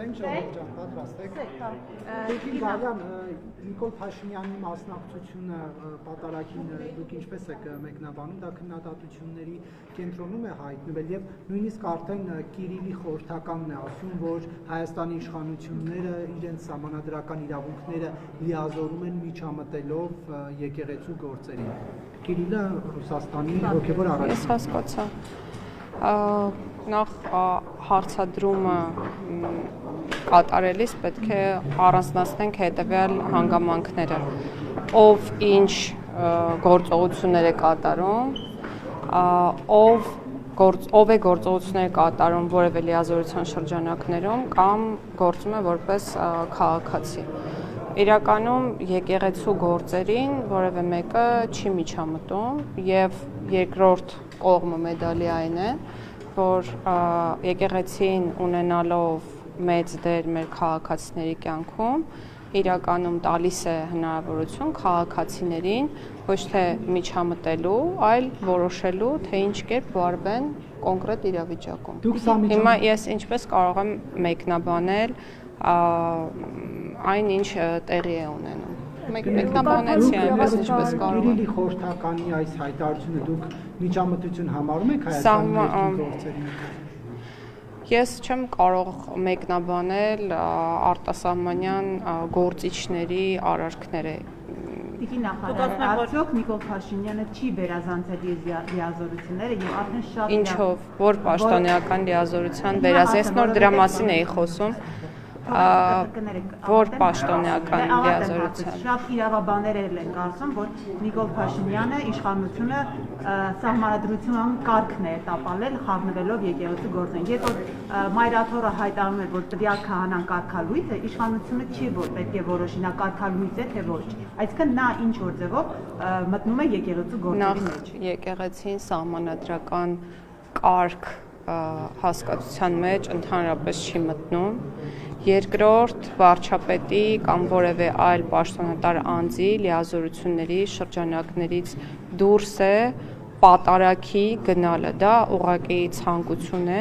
Խոսենք ժողովրդական պատրաստեք։ Տիկին Գալյան, Նիկոլ Փաշինյանի մասնակցությունը պատարագին դուք ինչպես եք մեկնաբանում, դա քննադատությունների կենտրոնում է հայտնվել եւ նույնիսկ արդեն Կիրիլի խորհրդականն է ասում, որ Հայաստանի իշխանությունները իրենց սահմանադրական իրավունքները լիազորում են միջամտելով եկեղեցու գործերին։ Կիրիլը Ռուսաստանի հոգևոր առաջնորդ։ Ես հասկացա։ Նախ հարցադրումը կատարելիս պետք է առանձնացնենք հետևյալ հանգամանքները, ով ինչ գործողություններ է կատարում, ով է գործողություններ կատարում որևէ լիազորության շրջանակներում կամ գործում է որպես քաղաքացի։ Իրականում եկեղեցու գործերին որևէ մեկը չի միջամտում եւ երկրորդ կողմը մեդալի այն է, որ եկեղեցին ունենալով մեծ դեր մեր քաղաքացիների կյանքում իրականում տալիս է հնարավորություն քաղաքացիներին ոչ թե միջամտելու, այլ որոշելու, թե ինչ կերպ վարվեն կոնկրետ իրավիճակում։ Հիմա ես ինչպես կարող եմ մեկնաբանել այն ինչ տեղի է ունենում։ Մեկնաբանեցի այնպես ինչպես կարող եմ։ Կիրիլի խորհրդականի այս հայտարարությունը դուք միջամտություն համարում եք Հայաստանի գործերին։ Ես չեմ կարող մեկնաբանել արտասահմանյան գործիչների արարքները։ Տիկին նախարար, արդյոք Նիկոլ Փաշինյանը չի վերազանցել լիազորությունները եւ արդեն շատ Ինչով, որ պաշտոնեական լիազորության վերազես նոր դրա մասին էի խոսում, որ պաշտոնեական լիազորության։ Շատ իրավաբաններ են կարծում, որ Նիկոլ Փաշինյանը իշխանությունը սահմանադրության կարգն է տապալել խառնվելով եկեղեցու գործին։ Երբ որ Մայրաթորը հայտարարում էր, որ տվյալ քահանան կարգալույծ է, իշխանությունը չի որ պետք է որոշի նա կարգալույծ է թե ոչ։ Այսինքն նա ինչ որ ձևով մտնում է եկեղեցու գործերի մեջ։ Եկեղեցին սահմանադրական կարգ հասկացության մեջ ընդհանրապես չի մտնում։ Երկրորդ վարչապետի կամ որևէ այլ պաշտոնատար անձի լիազորությունների շրջանակներից դուրս է պատարագի գնալը, դա ուղղակի ցանկություն է,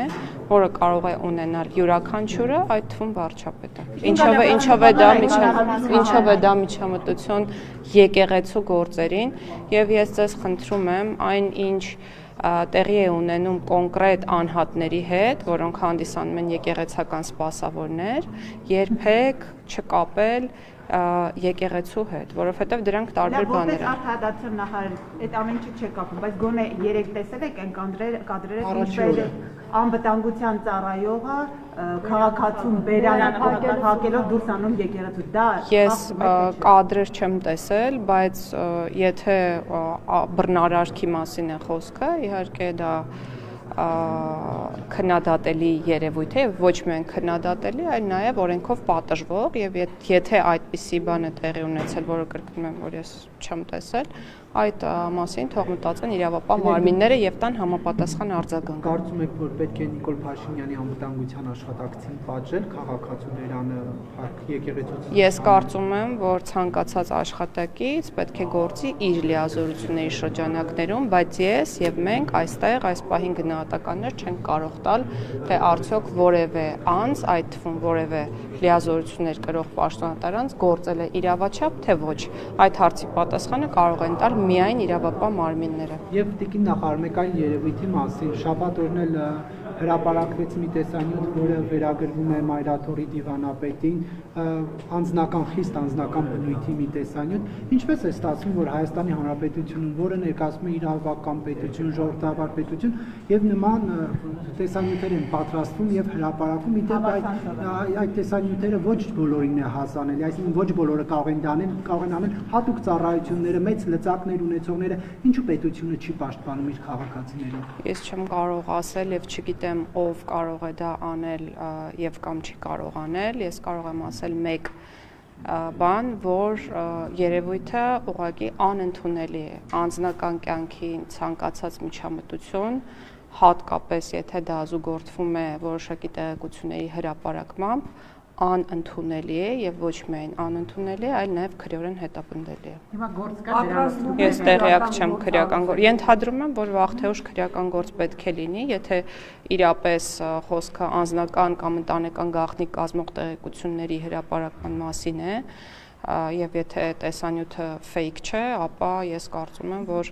որը կարող է ունենալ յուրաքանչյուրը, այդ թվում վարչապետը։ Ինչով է դա միջամտություն եկեղեցու գործերին, եւ ես ձեզ խնդրում եմ այն ինչ տեղի է ունենում կոնկրետ անհատների հետ, որոնք հանդիսանում են եկեղեցական սպասավորներ, երբեք չկապել եկեղեցու հետ, որովհետև դրանք տարբեր բաներ են։ Արդարադատության նախարար այդ ամեն ինչը չի կապում, բայց գոնե երեք տեսել եք այն կադրերը, ինչպես անվտանգության ծառայողը քաղաքացուն բերանը փակելով դուրս անում եկեղեցու։ Դա ես կադրեր չեմ տեսել, բայց եթե բռնարարքի մասին է խոսքը, իհարկե դա քննադատելի երևույթ է, ոչ միայն քննադատելի, այլ նաև օրենքով պատժվող, եւ եթե այդպիսի բան է տեղի ունեցել, որը կրկնում եմ, որ ես չեմ տեսել, այդ մասին թող մտածեն իրավապահ մարմինները եւ տան համապատասխան արձագանք։ Կարծում եք, որ պետք է Նիկոլ Փաշինյանի անվտանգության աշխատակցին պատժել քաղաքացու բերանը եկեղեցուց։ Ես կարծում եմ, որ ցանկացած աշխատակից պետք է գործի իր լիազորությունների շրջանակներում, բայց ես եւ մենք այստեղ այս պահին գնահատականներ չենք կարող տալ, թե արդյոք որևէ անձ, այդ թվում որևէ լիազորություններ կրող պաշտոնատար անձ գործել է իրավաչափ, թե ոչ։ Այդ հարցի պատասխանը կարող են տալ միայն իրավապահ մարմինները։ Եվ տիկին նախարար, մեկ այլ երևույթի մասին, շաբաթ օրն էլ հրապարակվեց մի տեսանյութ, որը վերագրվում է Մայրաթորի դիվանապետին, խիստ անձնական բնույթի մի տեսանյութ։ Ինչպես է ստացվում, որ Հայաստանի Հանրապետությունում, որը ներկայացնում է իրավական պետություն, ժողովրդավար պետություն, եւ նման տեսանյութեր են պատրաստվում եւ հրապարակվում, իդեպ այդ տեսանյութերը ոչ բոլորին է հասանելի, այսինքն ոչ բոլորը կարող են անել հատուկ ծառայությունները, մեծ լծակներ ունեցողները, ինչու պետությունը չի պաշտպանում իր քաղաքացիներին։ Ես չեմ կարող ասել եւ չգիտեմ ով կարող է դա անել եւ կամ չի կարող անել, ես կարող եմ ասել մեկ բան, որ երևույթը ուղղակի անընդունելի է, անձնական կյանքի ցանկացած միջամտություն, հատկապես եթե դա զուգորդվում է որոշակի տեղեկությունների հրապարակմամբ, անընդունելի է եւ ոչ միայն անընդունելի է, այլ նաեւ քրեորեն հետապնդելի է։ Հիմա գործ կա դրանով։ Ես տեղյակ չեմ քրեական գործ։ Ենթադրում եմ, որ վաղ թե ուշ քրեական գործ պետք է լինի, եթե իրապես խոսքը անձնական կամ ընտանեկան գաղտնի կազմող տեղեկությունների հրապարակման մասին է, եւ եթե տեսանյութը fake չէ, ապա ես կարծում եմ, որ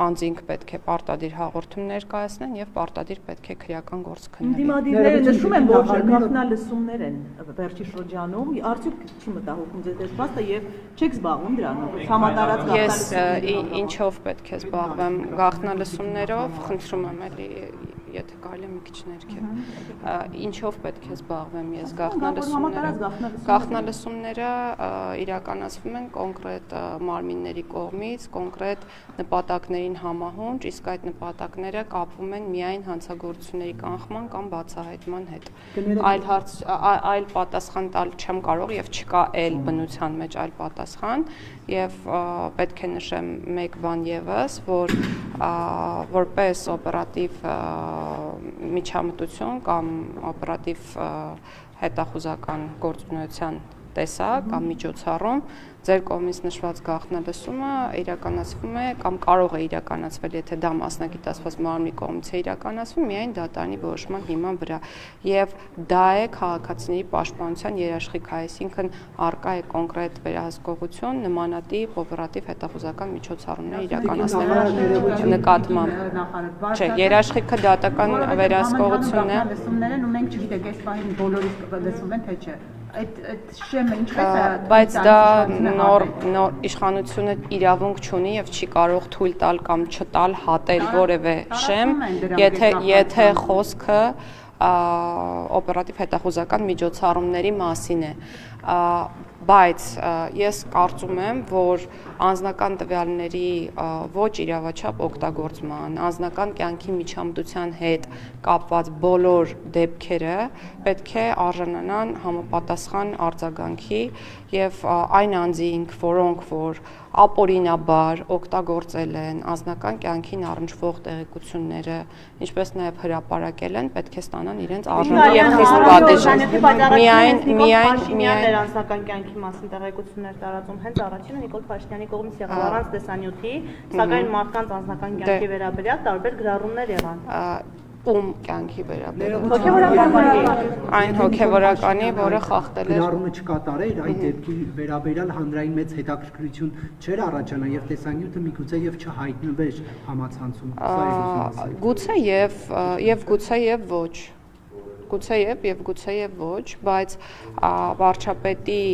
անձինք պետք է պարտադիր հաղորդում ներկայացնեն եւ պարտադիր պետք է քրեական գործ քննեն։ Դիմադիրները նշում են, որ գաղտնալսումներ են վերջի շրջանում, արդյոք չի մտահոգում ձեզ այս փաստը եւ չեք զբաղվում դրանով։ Համատարած գաղտնալսումներ։ Ես ինչով պետք է զբաղվեմ գաղտնալսումներով, խնդրում եմ էլի եթե կարելի է մի քիչ ներքև։ Ինչով պետք է զբաղվեմ ես գաղտնալսումները իրականացվում են կոնկրետ մարմինների կողմից, կոնկրետ նպատակներին համահունչ, իսկ այդ նպատակները կապվում են միայն հանցագործությունների կանխման կամ բացահայտման հետ։ Այլ պատասխան տալ չեմ կարող եւ չկա այլ բնության մեջ այլ պատասխան եւ պետք է նշեմ մեկ բան եւս, որ որպես օպերատիվ միջամտություն կամ օպերատիվ հետախուզական գործունեության տեսակ կամ միջոցառում ձեր կողմից նշված գաղտնալսումը իրականացվում է կամ կարող է իրականացվել, եթե դա մասնագիտացված մարմնի կողմից է իրականացվում, միայն դատարանի որոշման հիման վրա եւ դա է քաղաքացիների պաշտպանության երաշխիք, այսինքն արկա է կոնկրետ վերահսկողություն նմանատիպ օպերատիվ հետախուզական միջոցառումներ իրականացնելու նկատմամբ։ Չէ, երաշխիքը դատական վերահսկողությունն է։ Լսումներ են ու մենք չգիտենք այս պահին բոլորից լսում են թե չէ։ Այդ շեմը ինչպես է։ Բայց դա նոր իշխանությունը իրավունք չունի եւ չի կարող թույլ տալ կամ չտալ հատել որևէ շեմ, եթե խոսքը օպերատիվ հետախուզական միջոցառումների մասին է։ Բայց ես կարծում եմ, որ անձնական տվյալների ոչ իրավաչափ օգտագործման, անձնական կյանքի միջամտության հետ կապված բոլոր դեպքերը պետք է արժանանան համապատասխան արձագանքի եւ այն անձինք, որոնք որ ապօրինաբար օգտագործել են անձնական կյանքին առնչվող տեղեկությունները, ինչպես նաեւ հրապարակել են, պետք է ստանան իրենց արժանի եւ խիստ պատիժ։ Միայն անձնական կյանքի մասին տեղեկություններ տարածում հենց առաջինը Նիկոլ Փաշինյանի կողմից եղավ առանց տեսանյութի, սակայն մարդկանց անձնական կյանքի վերաբերյալ տարբեր գրառումներ եղան։ Ում կյանքի վերաբերյալ այն հոգևորականի, որը խախտել էր գրառումը չկատարեր, այդ դեպքի վերաբերյալ հանրային մեծ հետաքրքրություն չէր առաջանա եւ տեսանյութը միգուցե եւ չհայտնվեր համացանցում։ Գուցե եւ ոչ, բայց վարչապետի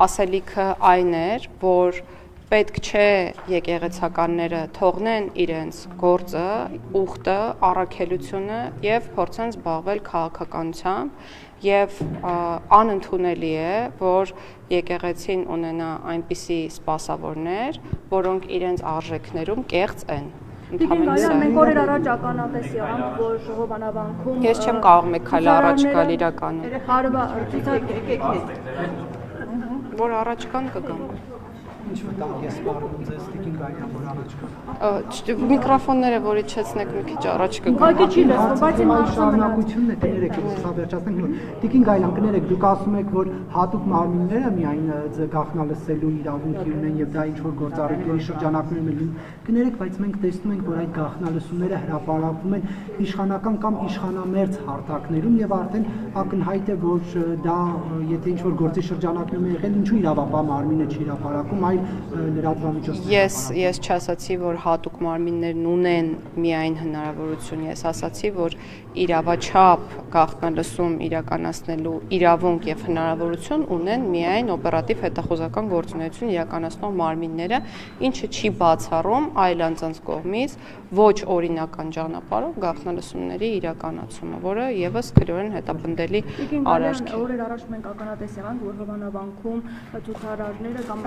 ասելիքը այն էր, որ պետք չէ եկեղեցականները թողնեն իրենց գործը, ուխտը, առաքելությունը եւ փորձեն զբաղվել քաղաքականությամբ եւ անընդունելի է, որ եկեղեցին ունենա այնպիսի սպասավորներ, որոնք իրենց արժեքներում կեղծ են։ Մենք օրեր առաջ ականատես եղանք, որ Հովանավանքում Ես չեմ կարող մեկ քայլ առաջ գալ իրականում։ Որ առաջ կան կգամ։ Ինչ վտանգ է սպառնում ձեզ Տիկին Գայլյան, որ առաջ կա։ Միկրոֆոնները որ իջեցնեք մի քիչ առաջ կգամ։ Ուղղակի չի լսվում, բայց իմ շարունակությունն է, կներեք, սա վերջացնենք։ Տիկին Գայլյան, կներեք, դուք ասում եք, որ հատուկ մարմինները միայն գաղտնալսելու իրավունքի ունեն եւ դա ինչ որ գործառույթների շրջանակներում են։ Կներեք, բայց մենք տեսնում ենք, որ այդ գաղտնալսումները հրապարակվում են իշխանական կամ իշխանամերձ հարթակներում եւ արդեն ակնհայտ է, որ դա եթե ինչ որ գործի շրջանակներում է եղել, ինչու իրավապահ մարմինը չի հրապարակում, այլ լրատվամիջոցները։ Ես չասացի, որ հատուկ մարմիններն ունեն միայն հնարավորություն, ես ասացի, որ իրավաչափ գաղտնալսում իրականացնելու իրավունք եւ հնարավորություն ունեն միայն օպերատիվ հետախուզական գործունեություն իրականացնող մարմինները, ինչը չի բացառում այլ անձանց կողմից ոչ օրինական ճանապարհով գաղտնալսումների իրականացումը, որը եւս քրեորեն հետապնդելի արարք է։ Օրեր առաջ մենք ականատես եղանք, որ Հովանավանքում ցուցարարները կամ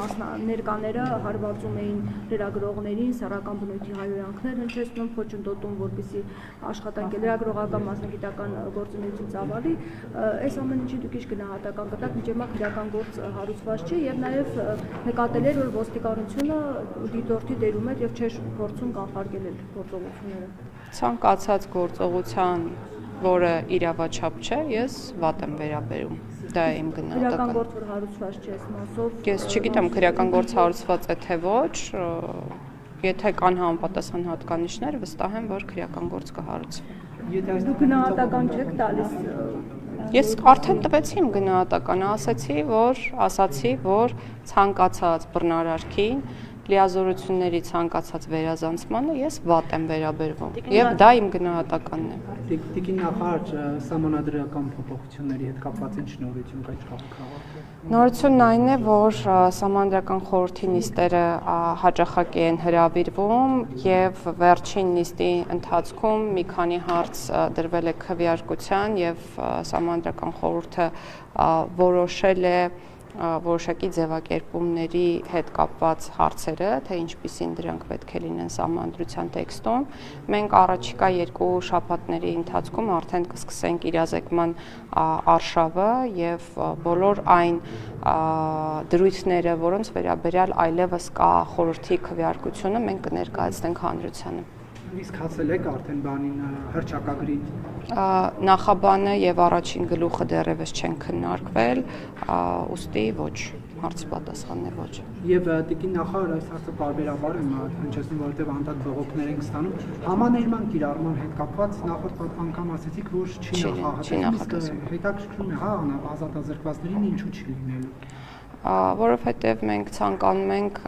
ներկաները հարվածում էին լրագրողներին, սեռական բնույթի հայհոյանքներ հնչեցնում, փոչընդոտում, որպեսզի աշխատանքի լրագրողական մասնագիտական գործունեություն ծավալի։ Այս ամեն ինչի դուք ինչ գնահատական կտաք, միջեմա քրեական գործ հարուցված չի եւ նաեւ նկատել էր, որ ոստիկանությունը դիտորդի դերում էր եւ չէր փորձում կանխարգելել գործողությունները։ Ցանկացած գործողության որը իրավաչափ չէ, ես վատ եմ վերաբերում։ Դա է իմ Քրեական գնահատականը։ գործ որ հարուցված չէ այս մասով։ Ես չգիտեմ քրեական գործ հարուցված է թե ոչ, եթե կան համապատասխան հատկանիշներ, վստահ եմ, որ քրեական գործ կհարուցվի։ Եթե այս Գնահատական չեք տալիս։ Ես արդեն տվեցի իմ գնահատականը, ասացի, որ ցանկացած բռնարարքին, լիազորությունների ցանկացած վերազանցմանը ես վատ եմ վերաբերվում, եւ դա իմ գնահատականն է։ Տիկին նախարար սահմանադրական փոփոխությունների հետ կապված ինչ նորություն կա քաղաքում։ Նորությունն այն է, որ Սահմանադրական խորհրդի նիստերը հաճախակի են հրավիրվում եւ վերջին նիստի ընթացքում մի քանի հարց դրվել է քվեարկության եւ Սահմանադրական խորհուրդը որոշել է որոշակի ձևակերպումների հետ կապված հարցերը, թե ինչպիսին դրանք պետք է լինեն սահմանադրության տեքստում։ Մենք առաջիկա 2 շաբաթների ընթացքում արդեն կսկսենք իրազեկման արշավը եւ բոլոր այն դրույթները, որոնց վերաբերյալ այլևս կա խորհրդի քվեարկությունը, մենք կներկայացնենք հանրությանը։ Իսկ հասել եք արդեն բանին հռչակագրին։ Նախաբանը եւ առաջին գլուխը դեռևս չեն քննարկվել, ուստի ոչ, հարցի պատասխանն է ոչ։ Եվ տիկին նախարար այս հարցը բարբերաբար եմ հնչեցնում, որովհետեւ անդադ բողոքներ ենք ստանում։ Համաներման կիրառման հետ կապված նախորդ անգամ ասացիք, որ չի նախատեսվում։ Հետաքրքրում է, հա, ազատազրկվածներին ինչու չի լինելու։ Որովհետև մենք ցանկանում ենք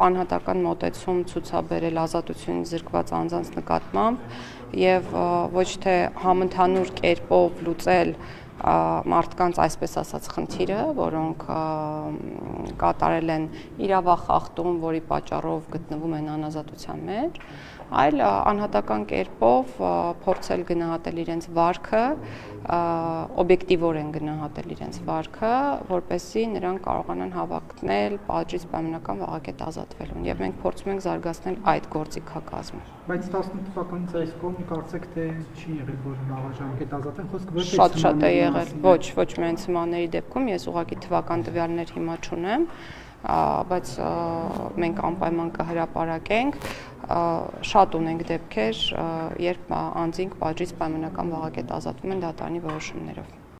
անհատական մոտեցում ցուցաբերել ազատությունից զրկված անձանց նկատմամբ եւ ոչ թե համընդհանուր կերպով լուծել մարդկանց այսպես ասած խնդիրը, որոնք կատարել են իրավախախտում, որի պատճառով գտնվում են անազատության մեջ, այլ անհատական կերպով փորձել գնահատել իրենց վարքը, օբյեկտիվորեն գնահատել իրենց վարքը, որպեսզի նրանք կարողանան հավակնել պատժից պայմանական վաղակետ ազատվելուն եւ մենք փորձում ենք զարգացնել այդ գործիքակազմը։ Բայց 18 թվականից այս կողմը կարծեք թե չի եղել, որ վաղաժամկետ ազատեն, խոսքը ոչ շատ է եղել, ոչ միայն սմաների դեպքում, ես ուղղակի թվական տվյալներ հիմա չունեմ, բայց մենք անպայման կհրապարակենք, շատ ունենք դեպքեր, երբ անձինք պատժից պայմանական վաղակետ ազատվում են դատարանի որոշումներով։